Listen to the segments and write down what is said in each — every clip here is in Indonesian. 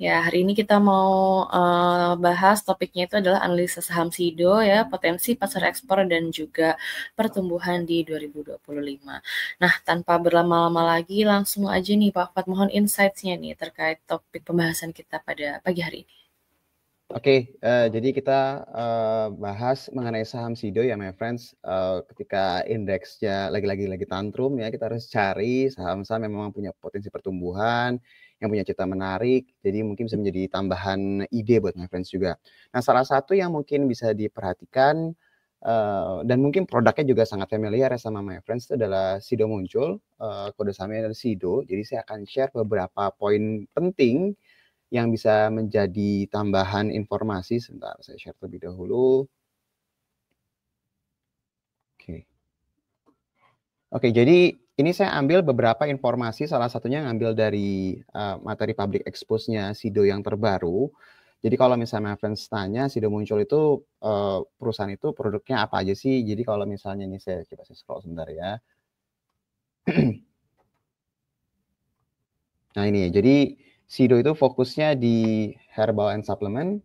Ya, hari ini kita mau bahas topiknya itu adalah analisa saham SIDO ya, potensi pasar ekspor dan juga pertumbuhan di 2025. Nah, tanpa berlama-lama lagi, langsung aja nih Pak Fuad, mohon insights-nya nih terkait topik pembahasan kita pada pagi hari ini. Oke, jadi kita bahas mengenai saham SIDO ya, my friends. Ketika indeksnya lagi tantrum ya, kita harus cari saham-saham yang memang punya potensi pertumbuhan, yang punya cerita menarik, jadi mungkin bisa menjadi tambahan ide buat my friends juga. Nah, salah satu yang mungkin bisa diperhatikan dan mungkin produknya juga sangat familiar ya sama my friends itu adalah SIDO Muncul, kode sahamnya adalah SIDO. Jadi saya akan share beberapa poin penting yang bisa menjadi tambahan informasi. Sebentar, saya share terlebih dahulu. Oke, jadi ini saya ambil beberapa informasi, salah satunya ngambil dari materi public expose-nya SIDO yang terbaru. Jadi kalau misalnya friends tanya, SIDO Muncul itu perusahaan itu produknya apa aja sih? Jadi kalau misalnya ini saya coba scroll sebentar ya. Nah ini ya, jadi SIDO itu fokusnya di herbal and supplement,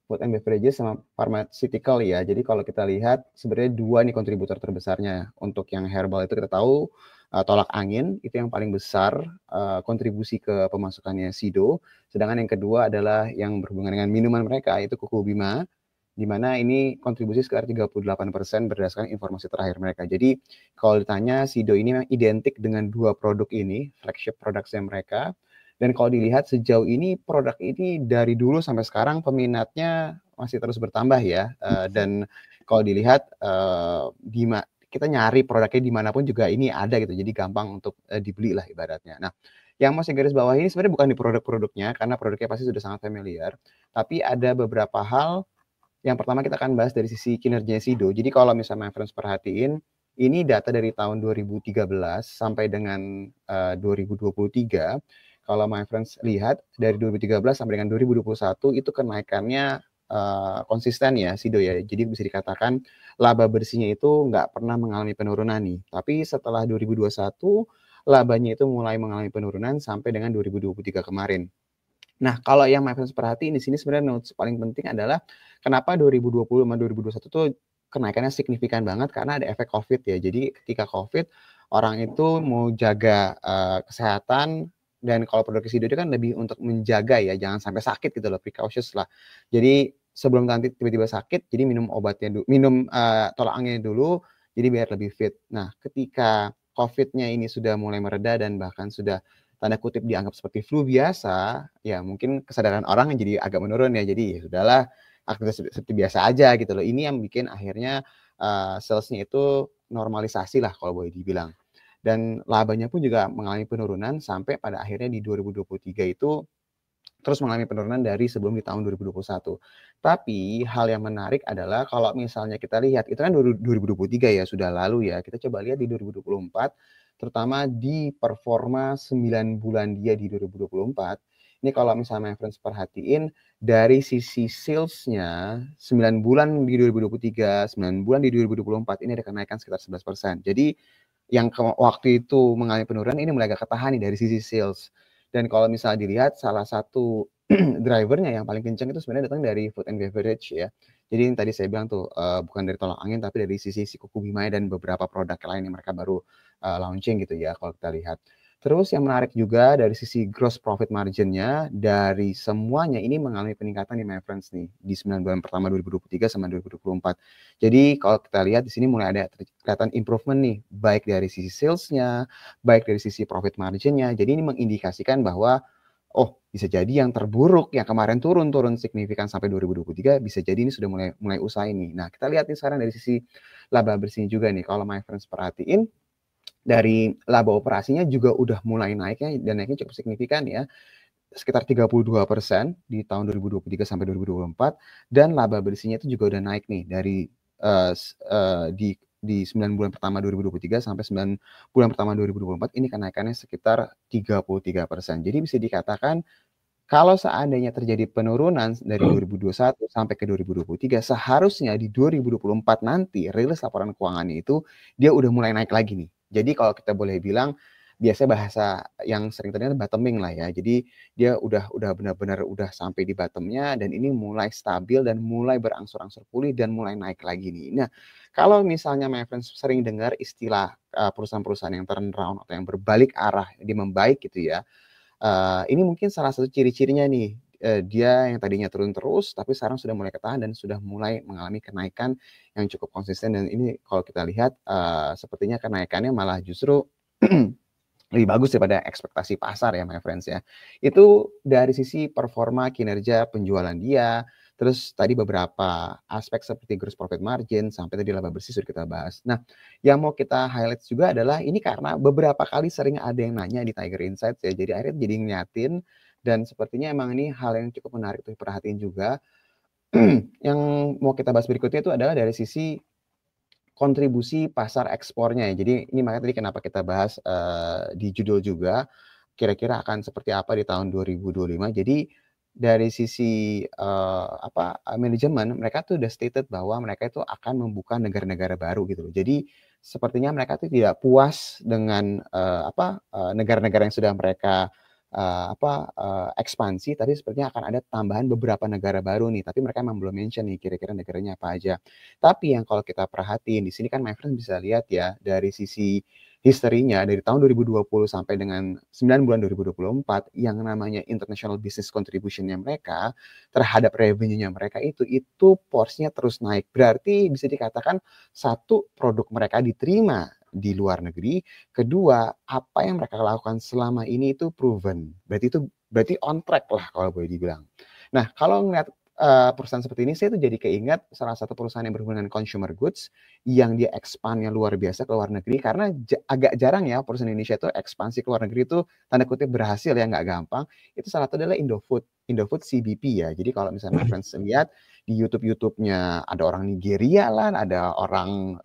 food and beverages, sama pharmaceutical ya. Jadi kalau kita lihat sebenarnya dua nih kontributor terbesarnya. Untuk yang herbal itu kita tahu tolak angin, itu yang paling besar kontribusi ke pemasukannya SIDO. Sedangkan yang kedua adalah yang berhubungan dengan minuman mereka, yaitu Kuku Bima, di mana ini kontribusi sekitar 38% berdasarkan informasi terakhir mereka. Jadi kalau ditanya, SIDO ini memang identik dengan dua produk ini, flagship produknya mereka. Dan kalau dilihat sejauh ini, produk ini dari dulu sampai sekarang peminatnya masih terus bertambah ya. Dan kalau dilihat, kita nyari produknya dimanapun juga ini ada gitu, jadi gampang untuk dibeli lah ibaratnya. Nah, yang mau saya garis bawah ini sebenarnya bukan di produk-produknya, karena produknya pasti sudah sangat familiar, tapi ada beberapa hal. Yang pertama kita akan bahas dari sisi kinerja SIDO. Jadi kalau misalnya my friends perhatiin, ini data dari tahun 2013 sampai dengan 2023. Kalau my friends lihat dari 2013 sampai dengan 2021 itu kenaikannya konsisten ya SIDO ya. Jadi bisa dikatakan laba bersihnya itu nggak pernah mengalami penurunan nih. Tapi setelah 2021 labanya itu mulai mengalami penurunan sampai dengan 2023 kemarin. Nah, kalau yang my friends perhatiin di sini sebenarnya notes paling penting adalah kenapa 2020 sama 2021 tuh kenaikannya signifikan banget karena ada efek COVID ya. Jadi ketika COVID, orang itu mau jaga kesehatan, dan kalau produk SIDO itu kan lebih untuk menjaga ya, jangan sampai sakit gitu loh, precautious lah. Jadi sebelum nanti tiba-tiba sakit, jadi minum obatnya dulu, minum tolak anginnya dulu, jadi biar lebih fit. Nah, ketika COVID-nya ini sudah mulai mereda dan bahkan sudah tanda kutip dianggap seperti flu biasa, ya mungkin kesadaran orang jadi agak menurun ya. Jadi ya sudahlah, aktivitas seperti biasa aja gitu loh. Ini yang bikin akhirnya salesnya itu normalisasi lah kalau boleh dibilang. Dan labanya pun juga mengalami penurunan sampai pada akhirnya di 2023 itu terus mengalami penurunan dari sebelum di tahun 2021. Tapi hal yang menarik adalah kalau misalnya kita lihat, itu kan 2023 ya, sudah lalu ya. Kita coba lihat di 2024, terutama di performa 9 bulan dia di 2024. Ini kalau misalnya my friends perhatiin, dari sisi salesnya 9 bulan di 2023, 9 bulan di 2024, ini ada kenaikan sekitar 11%. Jadi yang waktu itu mengalami penurunan, ini mulai agak ketahan nih dari sisi sales. Dan kalau misalnya dilihat, salah satu drivernya yang paling kencang itu sebenarnya datang dari food and beverage ya. Jadi yang tadi saya bilang tuh bukan dari tolak angin, tapi dari sisi si Kuku Bima dan beberapa produk lain yang mereka baru launching gitu ya kalau kita lihat. Terus yang menarik juga dari sisi gross profit margin-nya, dari semuanya ini mengalami peningkatan nih my friends nih di 9 bulan pertama 2023 sama 2024. Jadi kalau kita lihat di sini mulai ada kelihatan improvement nih, baik dari sisi sales-nya, baik dari sisi profit margin-nya. Jadi ini mengindikasikan bahwa bisa jadi yang terburuk yang kemarin turun signifikan sampai 2023 bisa jadi ini sudah mulai usai nih. Nah, kita lihat nih sekarang dari sisi laba bersih juga nih. Kalau my friends perhatiin, dari laba operasinya juga udah mulai naiknya dan naiknya cukup signifikan ya. Sekitar 32% di tahun 2023 sampai 2024, dan laba bersihnya itu juga udah naik nih dari di 9 bulan pertama 2023 sampai 9 bulan pertama 2024 ini kenaikannya sekitar 33%. Jadi bisa dikatakan kalau seandainya terjadi penurunan dari 2021 sampai ke 2023, seharusnya di 2024 nanti rilis laporan keuangannya itu dia udah mulai naik lagi nih. Jadi kalau kita boleh bilang biasanya bahasa yang sering terdengar bottoming lah ya. Jadi dia udah benar-benar udah sampai di bottomnya dan ini mulai stabil dan mulai berangsur-angsur pulih dan mulai naik lagi nih. Nah, kalau misalnya my friends sering dengar istilah perusahaan-perusahaan yang turn around atau yang berbalik arah, dia membaik gitu ya. Ini mungkin salah satu ciri-cirinya nih, dia yang tadinya turun terus, tapi sekarang sudah mulai ketahan dan sudah mulai mengalami kenaikan yang cukup konsisten dan ini kalau kita lihat, sepertinya kenaikannya malah justru lebih bagus daripada ekspektasi pasar ya my friends ya. Itu dari sisi performa kinerja penjualan dia, terus tadi beberapa aspek seperti gross profit margin, sampai tadi laba bersih sudah kita bahas. Nah, yang mau kita highlight juga adalah ini karena beberapa kali sering ada yang nanya di Tiger Insights ya, jadi akhirnya jadi ngeliatin dan sepertinya emang ini hal yang cukup menarik untuk diperhatiin juga. Yang mau kita bahas berikutnya itu adalah dari sisi kontribusi pasar ekspornya ya. Jadi ini makanya tadi kenapa kita bahas, di judul juga, kira-kira akan seperti apa di tahun 2025. Jadi dari sisi, manajemen mereka tuh udah stated bahwa mereka itu akan membuka negara-negara baru gitu loh. Jadi sepertinya mereka tuh tidak puas dengan, negara-negara yang sudah mereka, ekspansi, tapi sepertinya akan ada tambahan beberapa negara baru nih, tapi mereka memang belum mention nih kira-kira negaranya apa aja. Tapi yang kalau kita perhatiin di sini kan my friend bisa lihat ya dari sisi historinya dari tahun 2020 sampai dengan 9 bulan 2024 yang namanya international business contribution-nya mereka terhadap revenue-nya mereka itu porsinya terus naik. Berarti bisa dikatakan satu produk mereka diterima di luar negeri, kedua apa yang mereka lakukan selama ini itu proven. Berarti on track lah kalau boleh dibilang. Nah, kalau ngeliat perusahaan seperti ini, saya tuh jadi keingat salah satu perusahaan yang berhubungan dengan consumer goods yang dia expand-nya luar biasa ke luar negeri karena agak jarang ya perusahaan Indonesia itu ekspansi ke luar negeri itu tanda kutip berhasil ya, nggak gampang. Itu salah satu adalah Indofood CBP ya. Jadi kalau misalnya my friends lihat di YouTube-nya ada orang Nigeria lah, ada orang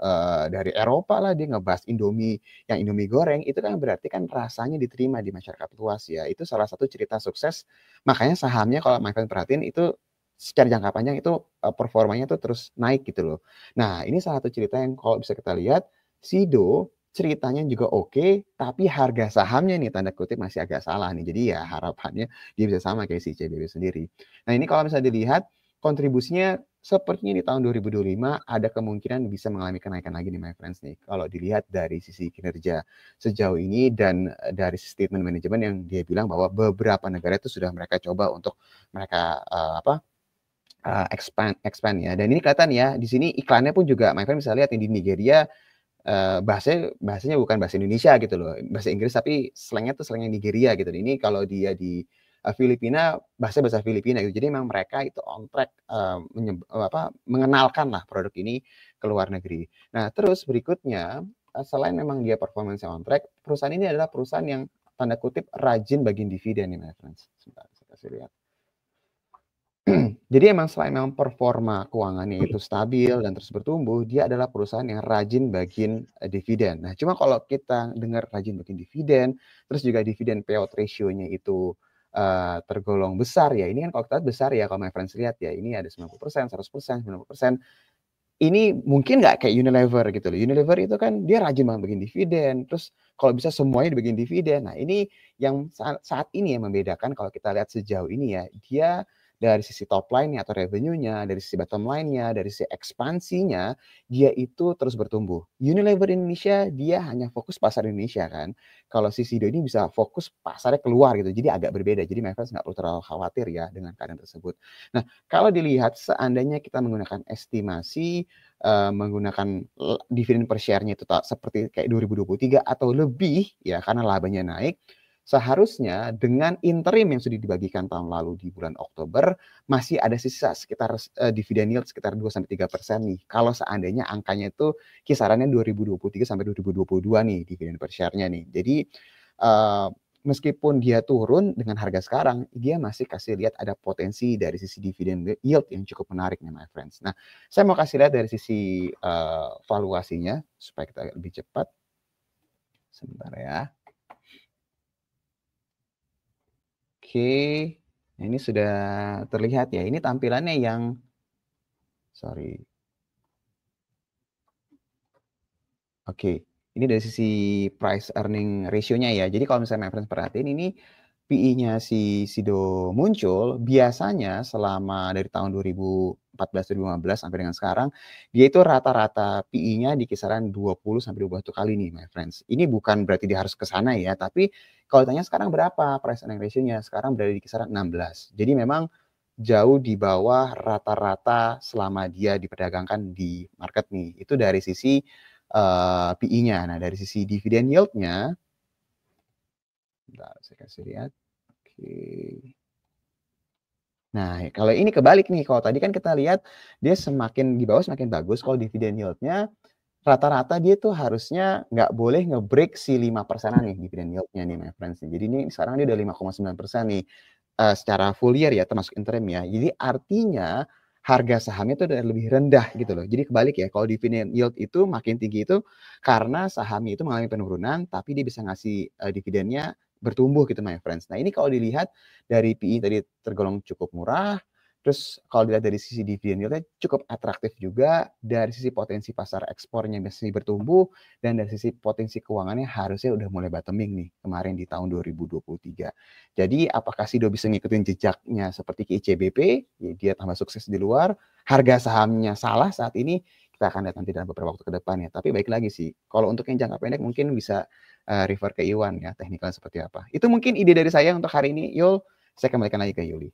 dari Eropa lah dia ngebahas Indomie yang Indomie goreng itu kan berarti kan rasanya diterima di masyarakat luas ya. Itu salah satu cerita sukses. Makanya sahamnya kalau my friend perhatiin itu secara jangka panjang itu, performanya tuh terus naik gitu loh. Nah, ini salah satu cerita yang kalau bisa kita lihat, Sido ceritanya juga oke, tapi harga sahamnya nih tanda kutip masih agak salah nih. Jadi ya harapannya dia bisa sama kayak si CBB sendiri. Nah, ini kalau misalnya dilihat kontribusinya sepertinya di tahun 2025 ada kemungkinan bisa mengalami kenaikan lagi nih my friends nih. Kalau dilihat dari sisi kinerja sejauh ini dan, dari statement manajemen yang dia bilang bahwa beberapa negara itu sudah mereka coba untuk mereka, expand ya dan ini kelihatan ya di sini iklannya pun juga my friend bisa lihat nih di Nigeria, bahasanya bukan bahasa Indonesia gitu loh, bahasa Inggris tapi slangnya tuh slangnya Nigeria gitu. Ini kalau dia di, Filipina bahasa Filipina gitu. Jadi memang mereka itu on track, mengenalkanlah produk ini ke luar negeri. Nah terus berikutnya, selain memang dia performance-nya on track, perusahaan ini adalah perusahaan yang tanda kutip "rajin bagiin dividen" nih my friends. Sebentar saya kasih lihat. Jadi emang selain memang performa keuangannya itu stabil dan terus bertumbuh, dia adalah perusahaan yang rajin bagiin, dividen. Nah, cuma kalau kita dengar rajin bagiin dividen, terus juga dividen payout ratio-nya itu, tergolong besar ya, ini kan kalau kita lihat besar ya kalau my friends lihat ya, ini ada 90%, 100%, 90%. Ini mungkin nggak kayak Unilever gitu loh. Unilever itu kan dia rajin banget bikin dividen, terus kalau bisa semuanya dibikin dividen. Nah, ini yang saat ini yang membedakan kalau kita lihat sejauh ini ya, dia dari sisi top line-nya atau revenue-nya, dari sisi bottom line-nya, dari sisi ekspansinya, dia itu terus bertumbuh. Unilever Indonesia dia hanya fokus pasar Indonesia kan. Kalau si Sido ini bisa fokus pasarnya keluar gitu. Jadi agak berbeda. Jadi my friends nggak perlu terlalu khawatir ya dengan keadaan tersebut. Nah, kalau dilihat seandainya kita menggunakan estimasi, menggunakan dividen per share-nya itu seperti kayak 2023 atau lebih ya karena labanya naik, seharusnya dengan interim yang sudah dibagikan tahun lalu di bulan Oktober, masih ada sisa sekitar, dividen yield sekitar 2-3% nih. Kalau seandainya angkanya itu kisarannya 2023 sampai 2022 nih dividen per share-nya nih. Jadi, meskipun dia turun dengan harga sekarang, dia masih kasih lihat ada potensi dari sisi dividen yield yang cukup menarik nih my friends. Nah, saya mau kasih lihat dari sisi, valuasinya supaya kita lebih cepat. Sebentar ya. Oke, nah ini sudah terlihat ya, ini tampilannya yang sorry. Oke, Ini dari sisi price earning ratio-nya ya. Jadi kalau misalnya reference perhatiin ini PE-nya si Sido muncul, biasanya selama dari tahun 2014-2015 sampai dengan sekarang, dia itu rata-rata PE-nya di kisaran 20 sampai 21 kali nih, my friends. Ini bukan berarti dia harus ke sana ya, tapi kalau ditanya sekarang berapa price earning ratio-nya, sekarang berada di kisaran 16. Jadi memang jauh di bawah rata-rata selama dia diperdagangkan di market nih. Itu dari sisi PE-nya. Nah, dari sisi dividend yield-nya, bentar, saya kasih lihat. Oke. Nah, kalau ini kebalik nih. Kalau tadi kan kita lihat dia semakin di bawah semakin bagus. Kalau dividend yield-nya rata-rata dia tuh harusnya nggak boleh nge-break si 5%-an nih dividend yield-nya nih, my friends. Jadi ini sekarang dia udah 5,9% nih secara full year ya, termasuk interim ya. Jadi artinya harga sahamnya itu udah lebih rendah gitu loh. Jadi kebalik ya, kalau dividend yield itu makin tinggi itu karena sahamnya itu mengalami penurunan, tapi dia bisa ngasih dividennya bertumbuh gitu, my friends. Nah ini kalau dilihat dari PE tadi tergolong cukup murah, terus kalau dilihat dari sisi dividen yieldnya cukup atraktif juga, dari sisi potensi pasar ekspornya masih bertumbuh, dan dari sisi potensi keuangannya harusnya udah mulai bottoming nih kemarin di tahun 2023. Jadi apakah Sido bisa ngikutin jejaknya seperti ke ICBP, ya dia tambah sukses di luar, harga sahamnya salah saat ini, kita akan lihat nanti dalam beberapa waktu ke depan ya. Tapi baik lagi sih, kalau untuk yang jangka pendek mungkin bisa refer ke Iwan ya, teknikalnya seperti apa. Itu mungkin ide dari saya untuk hari ini, Yul. Saya kembalikan lagi ke Yuli.